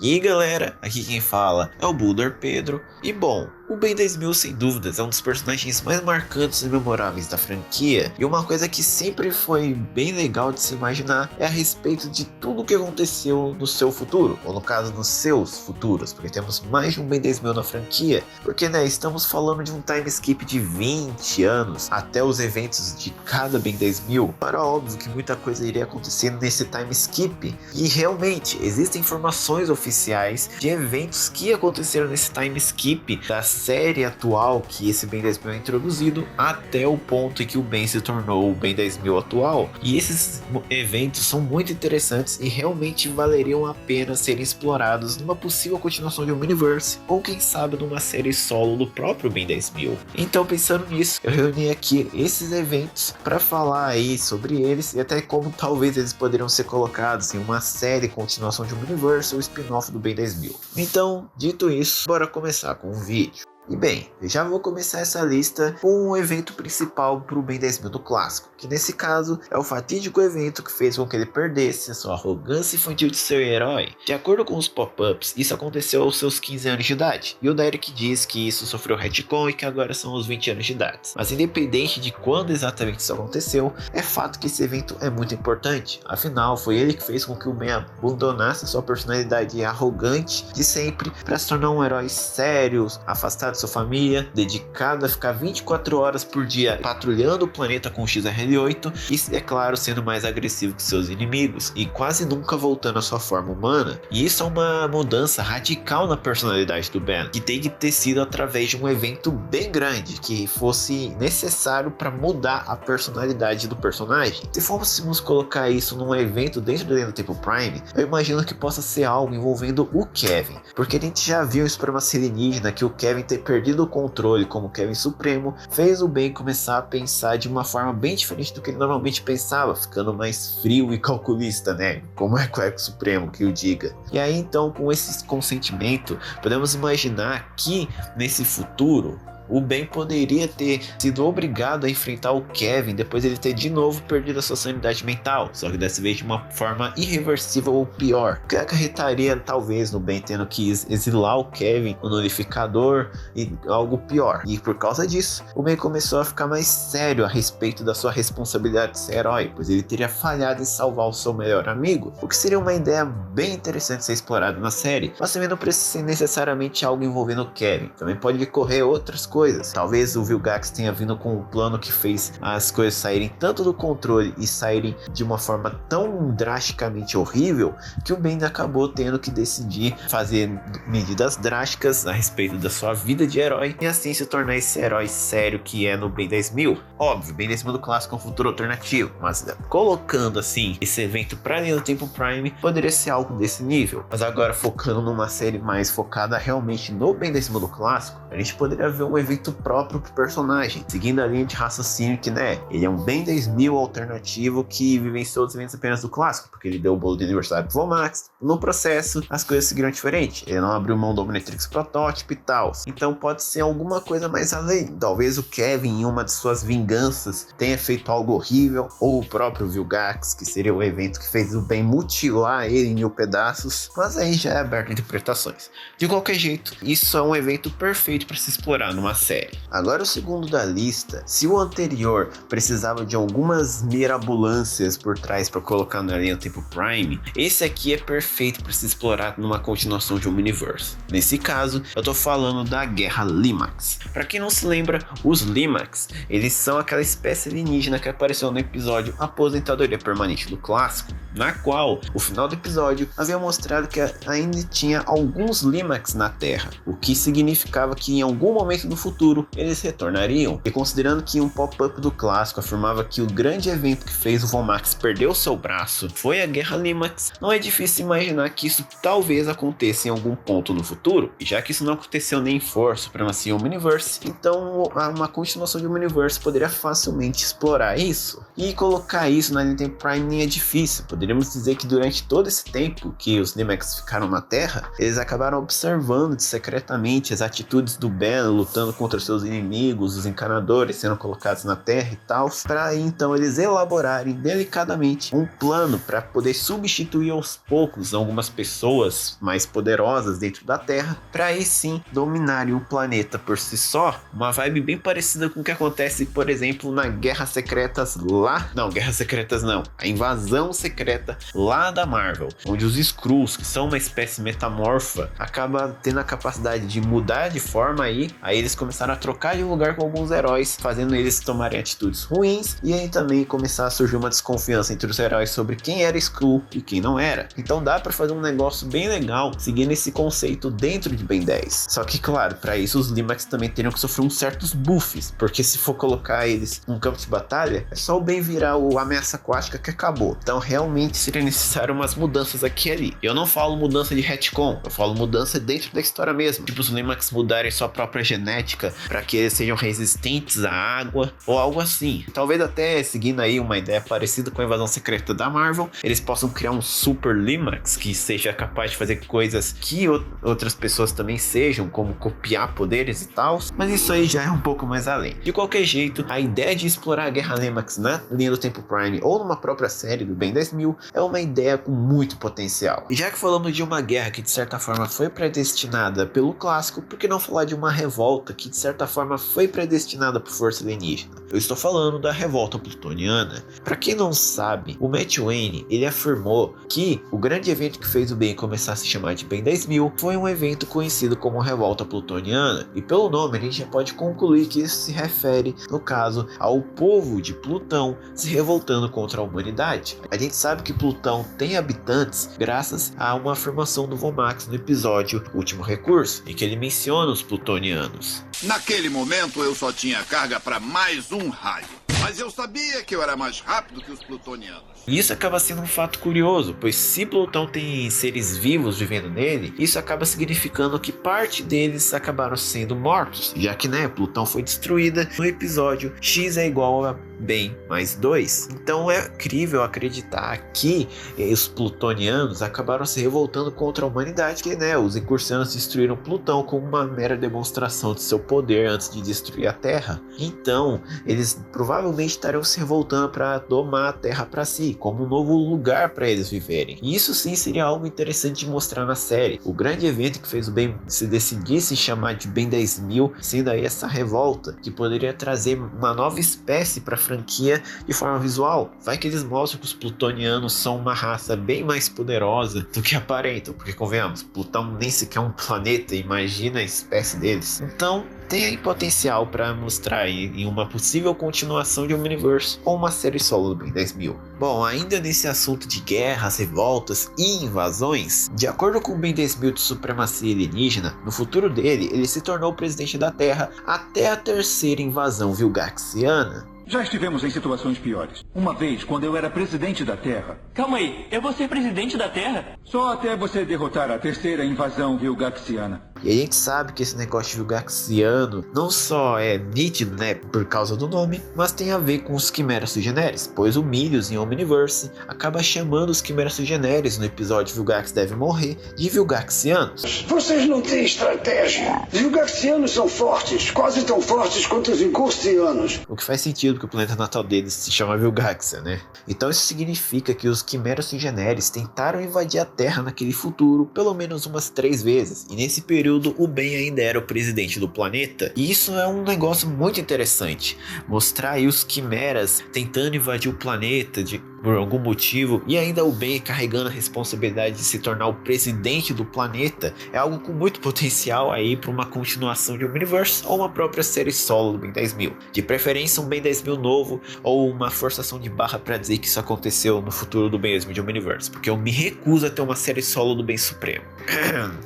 E aí galera, aqui quem fala é o Bulldor Pedro. E bom, o Ben 10.000 sem dúvidas é um dos personagens mais marcantes e memoráveis da franquia. E uma coisa que sempre foi bem legal de se imaginar é a respeito de tudo o que aconteceu no seu futuro. Ou no caso, nos seus futuros, porque temos mais de um Ben 10.000 na franquia. Porque estamos falando de um time skip de 20 anos até os eventos de cada Ben 10.000. Era óbvio que muita coisa iria acontecer nesse time skip. E realmente, existem informações oficiais de eventos que aconteceram nesse time skip da série atual que esse Ben 10.000 é introduzido até o ponto em que o Ben se tornou o Ben 10.000 atual. E esses eventos são muito interessantes e realmente valeriam a pena serem explorados numa possível continuação de um universe ou quem sabe numa série solo do próprio Ben 10.000. Então pensando nisso, eu reuni aqui esses eventos para falar aí sobre eles e até como talvez eles poderiam ser colocados em uma série continuação de um universe ou spin-off do Ben 10.000. Então, dito isso, bora começar com o vídeo. E bem, eu já vou começar essa lista com o evento principal para o Ben 10.000 do clássico, que nesse caso é o fatídico evento que fez com que ele perdesse a sua arrogância infantil de ser herói. De acordo com os pop-ups, isso aconteceu aos seus 15 anos de idade, e o Derek diz que isso sofreu retcon e que agora são os 20 anos de idade. Mas independente de quando exatamente isso aconteceu, é fato que esse evento é muito importante, afinal foi ele que fez com que o Ben abandonasse a sua personalidade arrogante de sempre para se tornar um herói sério, afastado de sua família, dedicado a ficar 24 horas por dia patrulhando o planeta com o XRL8 e, é claro, sendo mais agressivo que seus inimigos e quase nunca voltando à sua forma humana. E isso é uma mudança radical na personalidade do Ben, que tem que ter sido através de um evento bem grande que fosse necessário para mudar a personalidade do personagem. Se fôssemos colocar isso num evento dentro do Tempo Prime, eu imagino que possa ser algo envolvendo o Kevin, porque a gente já viu em Supremacia Alienígena que o Kevin ter perdido o controle como Kevin Supremo fez o Ben começar a pensar de uma forma bem diferente do que ele normalmente pensava, ficando mais frio e calculista, como é o Supremo que o diga. E aí então, com esse consentimento, podemos imaginar que nesse futuro o Ben poderia ter sido obrigado a enfrentar o Kevin depois de ele ter de novo perdido a sua sanidade mental, só que dessa vez de uma forma irreversível ou pior, que acarretaria talvez no Ben tendo que exilar o Kevin, o Nullificador e algo pior. E por causa disso, o Ben começou a ficar mais sério a respeito da sua responsabilidade de ser herói, pois ele teria falhado em salvar o seu melhor amigo, o que seria uma ideia bem interessante de ser explorada na série, mas também não precisa ser necessariamente algo envolvendo o Kevin, também pode decorrer outras coisas. Talvez o Vilgax tenha vindo com um plano que fez as coisas saírem tanto do controle e saírem de uma forma tão drasticamente horrível que o Ben acabou tendo que decidir fazer medidas drásticas a respeito da sua vida de herói e assim se tornar esse herói sério que é no Ben 10.000. Óbvio, Ben 10.000 do clássico é um futuro alternativo, mas colocando assim esse evento para dentro do Tempo Prime poderia ser algo desse nível. Mas agora focando numa série mais focada realmente no Ben 10.000 do clássico, a gente poderia ver um evento próprio pro personagem, seguindo a linha de raciocínio que, ele é um Ben 10.000 alternativo que vivenciou os eventos apenas do clássico, porque ele deu o bolo de aniversário pro Vomax. No processo, as coisas seguiram diferente, ele não abriu mão do Omnitrix Protótipo e tal, então pode ser alguma coisa mais além. Talvez o Kevin, em uma de suas vinganças, tenha feito algo horrível, ou o próprio Vilgax, que seria o evento que fez o Ben mutilar ele em 1000 pedaços, mas aí já é aberto a interpretações. De qualquer jeito, isso é um evento perfeito para se explorar numa série. Agora o segundo da lista, se o anterior precisava de algumas mirabolâncias por trás para colocar na linha do Tempo Prime, esse aqui é perfeito para se explorar numa continuação de um universe. Nesse caso, eu tô falando da Guerra Limax. Para quem não se lembra, os Limax, eles são aquela espécie alienígena que apareceu no episódio Aposentadoria Permanente do clássico, na qual o final do episódio havia mostrado que ainda tinha alguns Limax na Terra, o que significava que em algum momento do futuro eles retornariam. E considerando que um pop-up do clássico afirmava que o grande evento que fez o Vomax perder o seu braço foi a Guerra Limax, não é difícil imaginar que isso talvez aconteça em algum ponto no futuro, e já que isso não aconteceu nem em Force Supremacy Universe, então uma continuação de um universe poderia facilmente explorar isso. E colocar isso na linha Tempo Prime nem é difícil, poderíamos dizer que durante todo esse tempo que os Limax ficaram na Terra, eles acabaram observando secretamente as atitudes do Ben lutando contra seus inimigos, os encanadores sendo colocados na Terra e tal, para então eles elaborarem delicadamente um plano para poder substituir aos poucos algumas pessoas mais poderosas dentro da Terra, para aí sim dominarem o planeta por si só. Uma vibe bem parecida com o que acontece, por exemplo, na Guerras Secretas lá... Não, Guerras Secretas não. A Invasão Secreta lá da Marvel, onde os Skrulls, que são uma espécie metamorfa, acaba tendo a capacidade de mudar de forma aí eles começaram a trocar de lugar com alguns heróis, fazendo eles tomarem atitudes ruins, e aí também começar a surgir uma desconfiança entre os heróis sobre quem era Skrull e quem não era. Então dá pra fazer um negócio bem legal, seguindo esse conceito dentro de Ben 10. Só que claro, para isso os Limax também teriam que sofrer uns certos buffs, porque se for colocar eles num campo de batalha, é só o Ben virar o ameaça aquática que acabou. Então realmente seria necessário umas mudanças aqui e ali. Eu não falo mudança de retcon, eu falo mudança dentro da história mesmo. Tipo os Limax mudarem sua própria genética para que eles sejam resistentes à água ou algo assim. Talvez até seguindo aí uma ideia parecida com a Invasão Secreta da Marvel, eles possam criar um Super Limax que seja capaz de fazer coisas que outras pessoas também sejam, como copiar poderes e tal, mas isso aí já é um pouco mais além. De qualquer jeito, a ideia de explorar a Guerra Limax na linha do Tempo Prime ou numa própria série do Ben 10.000 é uma ideia com muito potencial. E já que falamos de uma guerra que de certa forma foi predestinada pelo clássico, por que não falar de uma revolta que de certa forma foi predestinada por força alienígena? Eu estou falando da revolta plutoniana. Para quem não sabe, o Matt Wayne, ele afirmou que o grande evento que fez o Ben começar a se chamar de Ben 10.000 foi um evento conhecido como revolta plutoniana, e pelo nome a gente já pode concluir que isso se refere, no caso, ao povo de Plutão se revoltando contra a humanidade. A gente sabe que Plutão tem habitantes graças a uma afirmação do Vomax no episódio Último Recurso, em que ele menciona os plutonianos. Naquele momento eu só tinha carga para mais um raio, mas eu sabia que eu era mais rápido que os plutonianos. E isso acaba sendo um fato curioso, pois se Plutão tem seres vivos vivendo nele, isso acaba significando que parte deles acabaram sendo mortos, já que Plutão foi destruída no episódio X é igual a Ben mais 2. Então é crível acreditar que os plutonianos acabaram se revoltando contra a humanidade, que os incursionanos destruíram Plutão como uma mera demonstração de seu poder antes de destruir a Terra. Então eles provavelmente estariam se revoltando para tomar a Terra para si, como um novo lugar para eles viverem. E isso sim seria algo interessante de mostrar na série. O grande evento que fez o Ben se decidir se chamar de Ben 10.000, sendo aí essa revolta, que poderia trazer uma nova espécie para a franquia de forma visual. Vai que eles mostram que os plutonianos são uma raça bem mais poderosa do que aparentam, porque convenhamos, Plutão nem sequer é um planeta, imagina a espécie deles. Então tem aí potencial para mostrar em uma possível continuação de Omniverse ou uma série solo do Ben 10.000. Bom, ainda nesse assunto de guerras, revoltas e invasões, de acordo com o Ben 10.000 de supremacia alienígena, no futuro dele, ele se tornou o presidente da Terra até a terceira invasão vilgaxiana. Já estivemos em situações piores. Uma vez, quando eu era presidente da Terra... Calma aí, eu vou ser presidente da Terra? Só até você derrotar a terceira invasão vilgaxiana. E a gente sabe que esse negócio de vilgaxiano não só é nítido, por causa do nome, mas tem a ver com os Quimeras Sui Generis, pois o Milius em Omniverse acaba chamando os Quimeras Sui Generis no episódio Vilgax Deve Morrer de vilgaxianos. Vocês não têm estratégia. Vilgaxianos são fortes, quase tão fortes quanto os incursianos. O que faz sentido porque o planeta natal deles se chama Vilgaxia, Então isso significa que os Quimeras Sui Generis tentaram invadir a Terra naquele futuro pelo menos umas 3 vezes, e nesse período o Ben ainda era o presidente do planeta. E isso é um negócio muito interessante, mostrar aí os Quimeras tentando invadir o planeta por algum motivo, e ainda o Ben carregando a responsabilidade de se tornar o presidente do planeta, é algo com muito potencial aí para uma continuação de Omniverse ou uma própria série solo do Ben 10.000. De preferência um Ben 10.000 novo ou uma forçação de barra para dizer que isso aconteceu no futuro do Ben 10.000 de Omniverse, porque eu me recuso a ter uma série solo do Ben Supremo.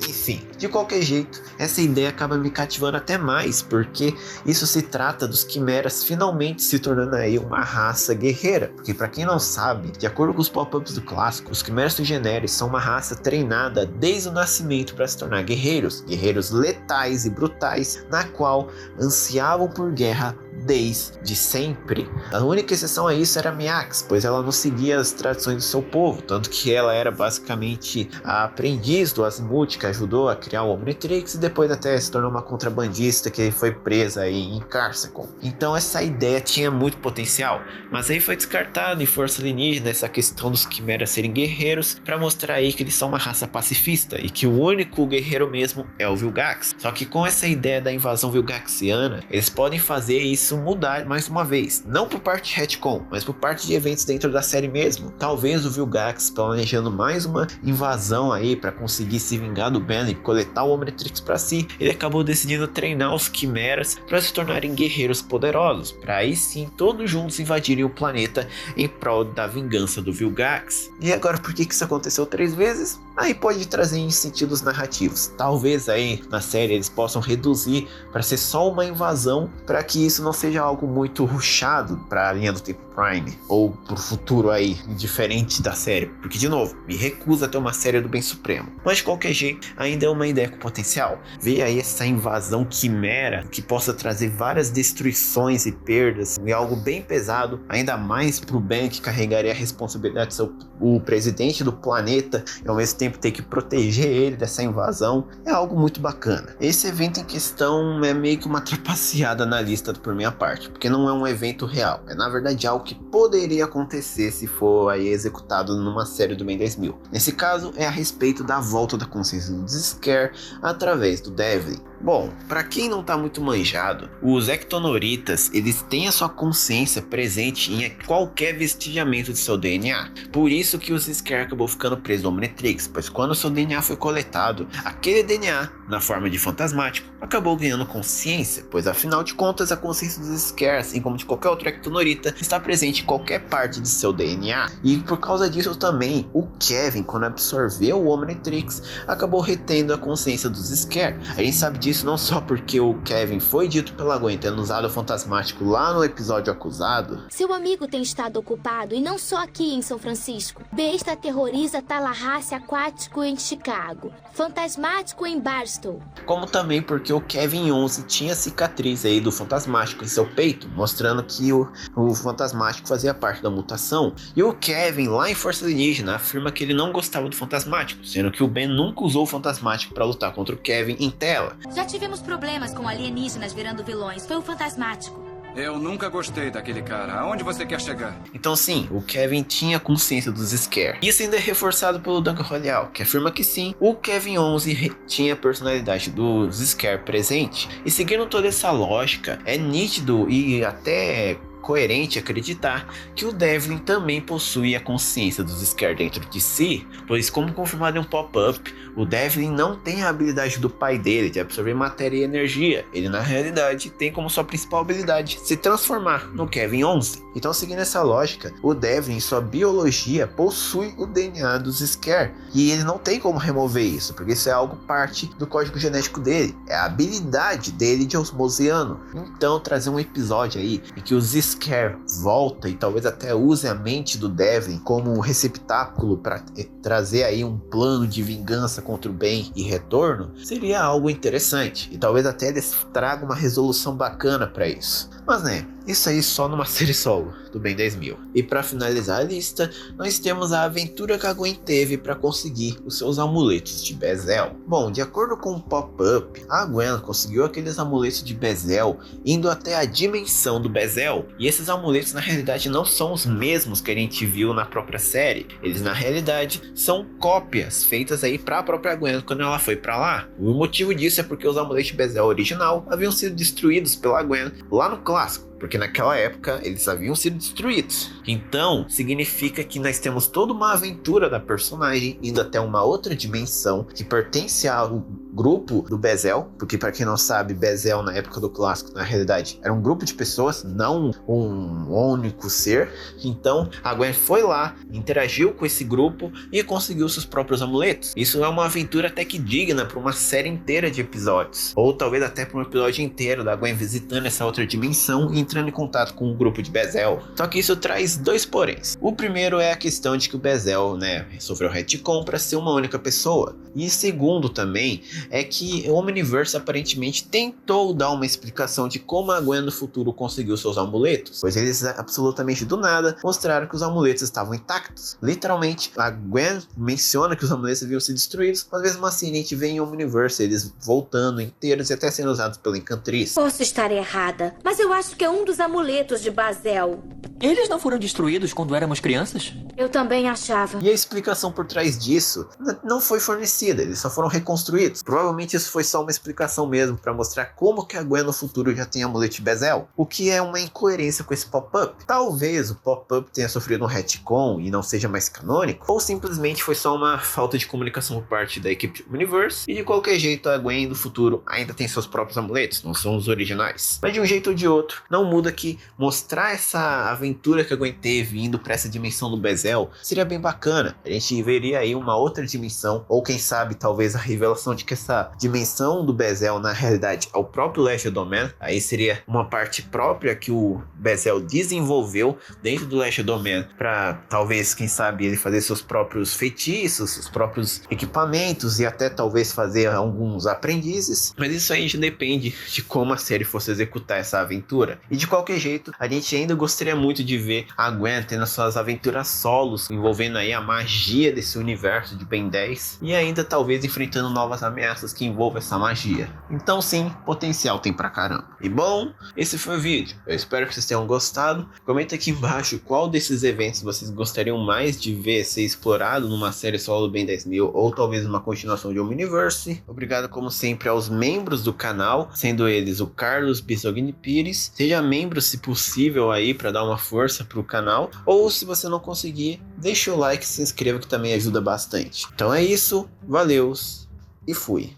Enfim, de qualquer jeito, essa ideia acaba me cativando até mais, porque isso se trata dos Quimeras finalmente se tornando aí uma raça guerreira, porque para quem não sabe, de acordo com os pop-ups do clássico, os Quimeras Sui Generis são uma raça treinada desde o nascimento para se tornar guerreiros letais e brutais, na qual ansiavam por guerra desde sempre. A única exceção a isso era Myax, pois ela não seguia as tradições do seu povo, tanto que ela era basicamente a aprendiz do Azimuth, que ajudou a criar o Omnitrix e depois até se tornou uma contrabandista que foi presa aí em Carcecon. Então essa ideia tinha muito potencial, mas aí foi descartado em Força Alienígena essa questão dos quimeras serem guerreiros, para mostrar aí que eles são uma raça pacifista e que o único guerreiro mesmo é o Vilgax. Só que com essa ideia da invasão vilgaxiana, eles podem fazer isso mudar mais uma vez, não por parte de retcon, mas por parte de eventos dentro da série mesmo. Talvez o Vilgax planejando mais uma invasão aí para conseguir se vingar do Ben e coletar o Omnitrix para si, ele acabou decidindo treinar os quimeras para se tornarem guerreiros poderosos, para aí sim todos juntos invadirem o planeta em prol da vingança do Vilgax. E agora por que isso aconteceu 3 vezes? Aí pode trazer em sentidos narrativos. Talvez aí na série eles possam reduzir para ser só uma invasão, para que isso não seja algo muito rushado para a linha do tempo Prime ou pro futuro aí diferente da série, porque de novo me recuso a ter uma série do Bem Supremo, mas de qualquer jeito ainda é uma ideia com potencial. Ver aí essa invasão quimera que possa trazer várias destruições e perdas e algo bem pesado, ainda mais pro Ben, que carregaria a responsabilidade de ser o presidente do planeta e ao mesmo tempo ter que proteger ele dessa invasão, é algo muito bacana. Esse evento em questão é meio que uma trapaceada na lista por minha parte, porque não é um evento real, é na verdade algo que poderia acontecer se for aí executado numa série do Ben 10.000. Nesse caso é a respeito da volta da consciência do Scare através do Devlin. Bom, para quem não tá muito manjado, os ectonoritas, eles têm a sua consciência presente em qualquer vestigiamento de seu DNA. Por isso que o Scare acabou ficando preso no Omnitrix, pois quando seu DNA foi coletado, aquele DNA, na forma de fantasmático, acabou ganhando consciência, pois afinal de contas a consciência do Scare, assim como de qualquer outro ectonorita, está presente em qualquer parte de seu DNA. E por causa disso também, o Kevin, quando absorveu o Omnitrix, acabou retendo a consciência dos Scare. A gente sabe disso não só porque o Kevin foi dito pela Gwen tendo usado o fantasmático lá no episódio Acusado. Seu amigo tem estado ocupado e não só aqui em São Francisco. Besta aterroriza Tallahassee aquático em Chicago. Fantasmático em Barstow. Como também porque o Kevin 11 tinha cicatriz aí do fantasmático em seu peito, mostrando que o fantasmático fazia parte da mutação. E o Kevin lá em Força Alienígena afirma que ele não gostava do fantasmático, sendo que o Ben nunca usou o fantasmático para lutar contra o Kevin em tela. Já tivemos problemas com alienígenas virando vilões. Foi o fantasmático. Eu nunca gostei daquele cara. Aonde você quer chegar? Então sim, o Kevin tinha consciência dos Scare. Isso ainda é reforçado pelo Duncan Royal, que afirma que sim, o Kevin 11 tinha a personalidade dos Scare presente. E seguindo toda essa lógica, é nítido e até coerente acreditar que o Devlin também possui a consciência dos Scare dentro de si, pois como confirmado em um pop-up, o Devlin não tem a habilidade do pai dele de absorver matéria e energia. Ele na realidade tem como sua principal habilidade se transformar no Kevin 11. Então seguindo essa lógica, o Devlin em sua biologia possui o DNA dos Scare e ele não tem como remover isso, porque isso é algo parte do código genético dele, é a habilidade dele de osmosiano. Então trazer um episódio aí em que os Scare volta e talvez até use a mente do Devlin como um receptáculo para trazer aí um plano de vingança contra o bem e retorno, seria algo interessante e talvez até eles tragam uma resolução bacana para isso. Mas né, isso aí só numa série solo do Ben 10.000. E para finalizar a lista, nós temos a aventura que a Gwen teve para conseguir os seus amuletos de Bezel. Bom, de acordo com o pop-up, a Gwen conseguiu aqueles amuletos de Bezel indo até a dimensão do Bezel. E esses amuletos na realidade não são os mesmos que a gente viu na própria série. Eles na realidade são cópias feitas aí para a própria Gwen quando ela foi para lá. O motivo disso é porque os amuletos de Bezel original haviam sido destruídos pela Gwen lá no clássico, porque naquela época eles haviam sido destruídos. Então significa que nós temos toda uma aventura da personagem indo até uma outra dimensão que pertence ao grupo do Bezel, porque para quem não sabe, Bezel na época do clássico na realidade era um grupo de pessoas, não um único ser. Então a Gwen foi lá, interagiu com esse grupo e conseguiu seus próprios amuletos. Isso é uma aventura até que digna para uma série inteira de episódios, ou talvez até para um episódio inteiro da Gwen visitando essa outra dimensão e entrando em contato com o grupo de Bezel. Só que isso traz 2 poréns. O primeiro é a questão de que o Bezel, sofreu retcon para ser uma única pessoa. E segundo também é que o Omniverse aparentemente tentou dar uma explicação de como a Gwen do futuro conseguiu seus amuletos, pois eles absolutamente do nada mostraram que os amuletos estavam intactos. Literalmente, a Gwen menciona que os amuletos haviam sido destruídos, mas mesmo assim a gente vê em Omniverse eles voltando inteiros e até sendo usados pela Encantriz. Posso estar errada, mas eu acho que é um dos amuletos de Basel. Eles não foram destruídos quando éramos crianças? Eu também achava. E a explicação por trás disso não foi fornecida, eles só foram reconstruídos. Provavelmente isso foi só uma explicação mesmo para mostrar como que a Gwen no futuro já tem amuleto de Basel, o que é uma incoerência com esse pop-up. Talvez o pop-up tenha sofrido um retcon e não seja mais canônico, ou simplesmente foi só uma falta de comunicação por parte da equipe de Omniverse, e de qualquer jeito a Gwen do futuro ainda tem seus próprios amuletos, não são os originais. Mas de um jeito ou de outro, não muda que mostrar essa aventura que a Gwen teve indo para essa dimensão do Basel seria bem bacana. A gente veria aí uma outra dimensão, ou quem sabe talvez a revelação de que essa dimensão do Basel na realidade é o próprio Last Domain. Aí seria uma parte própria que o Basel desenvolveu dentro do Last Domain para talvez, quem sabe, ele fazer seus próprios feitiços, seus próprios equipamentos e até talvez fazer alguns aprendizes. Mas isso aí já depende de como a série fosse executar essa aventura. E de qualquer jeito, a gente ainda gostaria muito de ver a Gwen tendo suas aventuras solos, envolvendo aí a magia desse universo de Ben 10 e ainda talvez enfrentando novas ameaças que envolvam essa magia. Então sim, potencial tem pra caramba. E bom, esse foi o vídeo. Eu espero que vocês tenham gostado. Comenta aqui embaixo qual desses eventos vocês gostariam mais de ver ser explorado numa série solo do Ben 10.000 ou talvez uma continuação de Omniverse. Obrigado como sempre aos membros do canal, sendo eles o Carlos Bisogni Pires. Seja membro se possível aí para dar uma força pro canal, ou se você não conseguir, deixa o like e se inscreva que também ajuda bastante. Então é isso, valeus e fui!